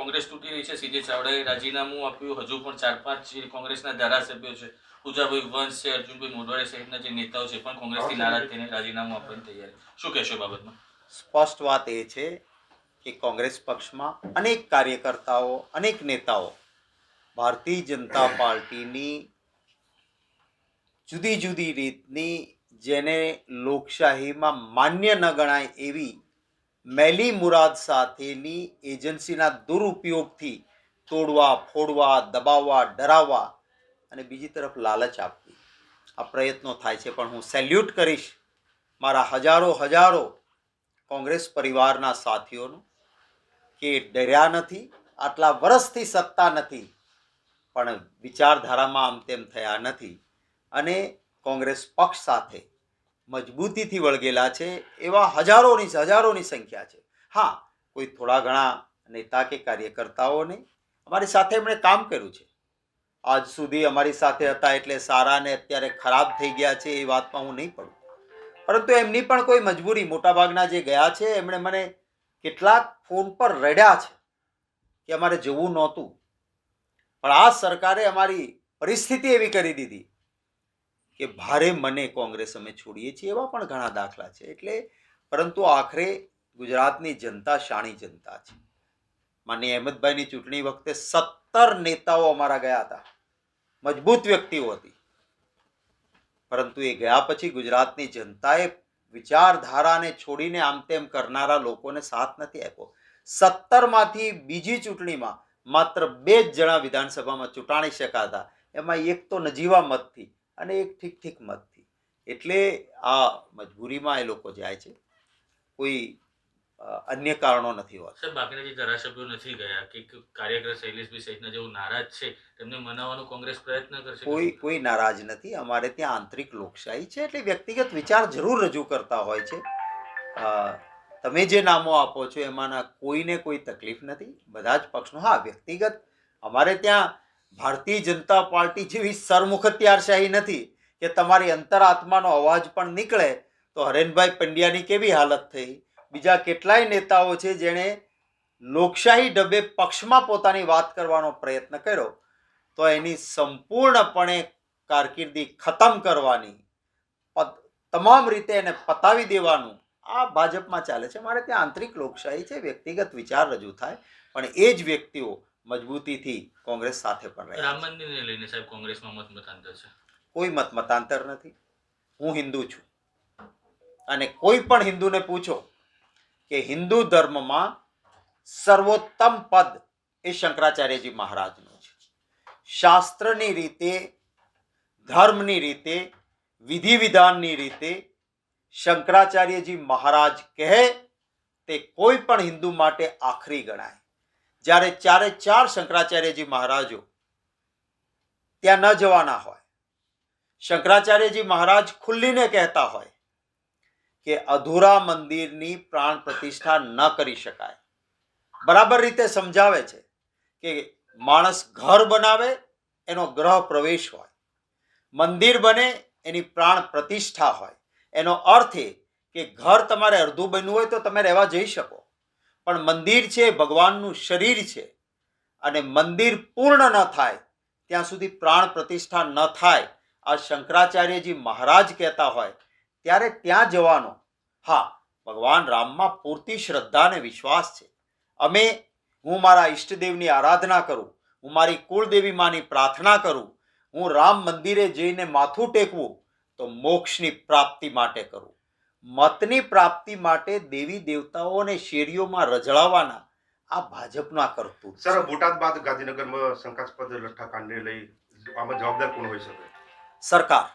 કોંગ્રેસ તૂટી રહી છે. સીજે ચાવડાએ રાજીનામું આપ્યું. હજુ પણ 4-5 જે કોંગ્રેસના ધારાસભ્યો છે, પૂજાભાઈ વંશ છે, અર્જુનભાઈ મોઢવાડિયા સહિતના જે નેતાઓ છે પણ કોંગ્રેસથી નારાજ થઈને રાજીનામું આપવાની તૈયારી. શું કહેશો એ બાબતમાં? સ્પષ્ટ વાત એ છે કે કોંગ્રેસ પક્ષમાં અનેક કાર્યકર્તાઓ, અનેક નેતાઓ ભારતીય જનતા પાર્ટીની જુદી જુદી રીતની, જેને લોકશાહીમાં માન્ય ન ગણાય એવી મેલી મુરાદ સાથેની એજન્સીના દુરુપયોગથી તોડવા, ફોડવા, દબાવવા, ડરાવવા અને બીજી તરફ લાલચ આપવી આ પ્રયત્નો થાય છે. પણ હું સેલ્યુટ કરીશ મારા હજારો કોંગ્રેસ પરિવારના સાથીઓનું કે ડર્યા નથી, આટલા વર્ષથી સત્તા નથી પણ વિચારધારામાં આમ તેમ થયા નથી અને કોંગ્રેસ પક્ષ સાથે મજબૂતીથી વળગેલા છે. એવા હજારોની સંખ્યા છે. હા, કોઈ થોડા ઘણા નેતા કે કાર્યકર્તાઓને અમારી સાથે એમણે કામ કર્યું છે. આજ સુધી અમારી સાથે હતા એટલે સારા ને અત્યારે ખરાબ થઈ ગયા છે એ વાતમાં હું નહીં પડું. પરંતુ એમની પણ કોઈ મજબૂરી, મોટાભાગના જે ગયા છે એમણે મને કેટલાક ફોન પર રડ્યા છે કે અમારે જવું નહોતું, પણ આ સરકારે અમારી પરિસ્થિતિ એવી કરી દીધી કે ભારે મને કોંગ્રેસ અમે છોડીએ છીએ. એવા પણ ઘણા દાખલા છે. એટલે પરંતુ આખરે ગુજરાતની જનતા શાણી જનતા છે. માનનીય અહેમદભાઈની ચૂંટણી વખતે 17 નેતાઓ અમારા ગયા હતા, મજબૂત વ્યક્તિઓ હતી. પરંતુ એ ગયા પછી ગુજરાતની જનતાએ વિચારધારાને છોડીને આમ તેમ કરનારા લોકોને સાથ નથી આપ્યો. 17માંથી બીજી ચૂંટણીમાં માત્ર 2 જ જણા વિધાનસભામાં ચૂંટાણી શકાતા, એમાં એક તો નજીવા મતથી અને એક ઠીક મતથી. એટલે આ મજબૂરીમાં એ લોકો જાય છે, કોઈ અન્ય કારણો નથી હોતા. સર, બાકીના જે ધારાસભ્યો નથી ગયા કે કાર્યકર શૈલેષભાઈ સહિતના જેઓ નારાજ છે તેમને મનાવવાનો કોંગ્રેસ પ્રયત્ન કરશે? કોઈ નારાજ નથી. અમારે ત્યાં આંતરિક લોકશાહી છે એટલે વ્યક્તિગત વિચાર જરૂર રજૂ કરતા હોય છે. તમે જે નામો આપો છો એમાંના કોઈને કોઈ તકલીફ નથી, બધા જ પક્ષનો. હા, વ્યક્તિગત અમારે ત્યાં ભારતીય જનતા પાર્ટી જેવી સરમુખત્યારશાહી નથી કે તમારી અંતરાત્માનો અવાજ પણ નીકળે. તો હરેનભાઈ પંડ્યાની કેવી હાલત થઈ, બીજા કેટલાય નેતાઓ છે જેણે લોકશાહી ઢબે પક્ષમાં પોતાની વાત કરવાનો પ્રયત્ન કર્યો, તો એની સંપૂર્ણપણે કારકિર્દી ખતમ કરવાની, તમામ રીતે એને પતાવી દેવાનું આ ભાજપમાં ચાલે છે. મારે ત્યાં આંતરિક લોકશાહી છે, વ્યક્તિગત વિચાર રજૂ થાય, પણ એ જ વ્યક્તિઓ મજબૂતીથી કોંગ્રેસ સાથે પણ રહે. રામ મંદિરને લઈને સાહેબ કોંગ્રેસમાં મતાંતર છે? કોઈ મતાંતર નથી. હું હિન્દુ છું અને કોઈ પણ હિન્દુને પૂછો કે હિન્દુ ધર્મમાં સર્વોત્તમ પદ એ શંકરાચાર્યજી મહારાજનું છે. શાસ્ત્રની રીતે, ધર્મની રીતે, વિધિ વિધાનની રીતે શંકરાચાર્યજી મહારાજ કહે તે કોઈ પણ હિન્દુ માટે આખરી ગણાય. જ્યારે 4 શંકરાચાર્યજી મહારાજો ત્યાં ન જવાના હોય, શંકરાચાર્યજી મહારાજ ખુલ્લીને કહેતા હોય કે અધૂરા મંદિરની પ્રાણ પ્રતિષ્ઠા ન કરી શકાય. બરાબર રીતે સમજાવે છે કે માણસ ઘર બનાવે એનો ગ્રહ પ્રવેશ હોય, મંદિર બને એની પ્રાણ પ્રતિષ્ઠા હોય. એનો અર્થ એ કે ઘર તમારે અડધું બન્યું હોય તો તમે રહેવા જઈ શકો, પણ મંદિર છે ભગવાનનું શરીર છે અને મંદિર પૂર્ણ ન થાય ત્યાં સુધી પ્રાણ પ્રતિષ્ઠા ન થાય આ શંકરાચાર્યજી મહારાજ કહેતા હોય ત્યારે ત્યાં જવાનો. હા, ભગવાન રામમાં પૂરતી શ્રદ્ધા અને વિશ્વાસ છે. હું મારા ઈષ્ટદેવની આરાધના કરું, હું મારી કુળદેવી માની પ્રાર્થના કરું, હું રામ મંદિરે જઈને માથું ટેકવું તો મોક્ષની પ્રાપ્તિ માટે કરું. મતની પ્રાપ્તિ માટે દેવી દેવતાઓને શેરીઓમાં રજળાવવાના આ ભાજપના કરતું. સર, બોટાદ બાદ ગાંધીનગરમાં શંકાસ્પદ લઠ્ઠાકાંડને લઈ આમાં જવાબદાર કોણ હોઈ શકે? સરકાર.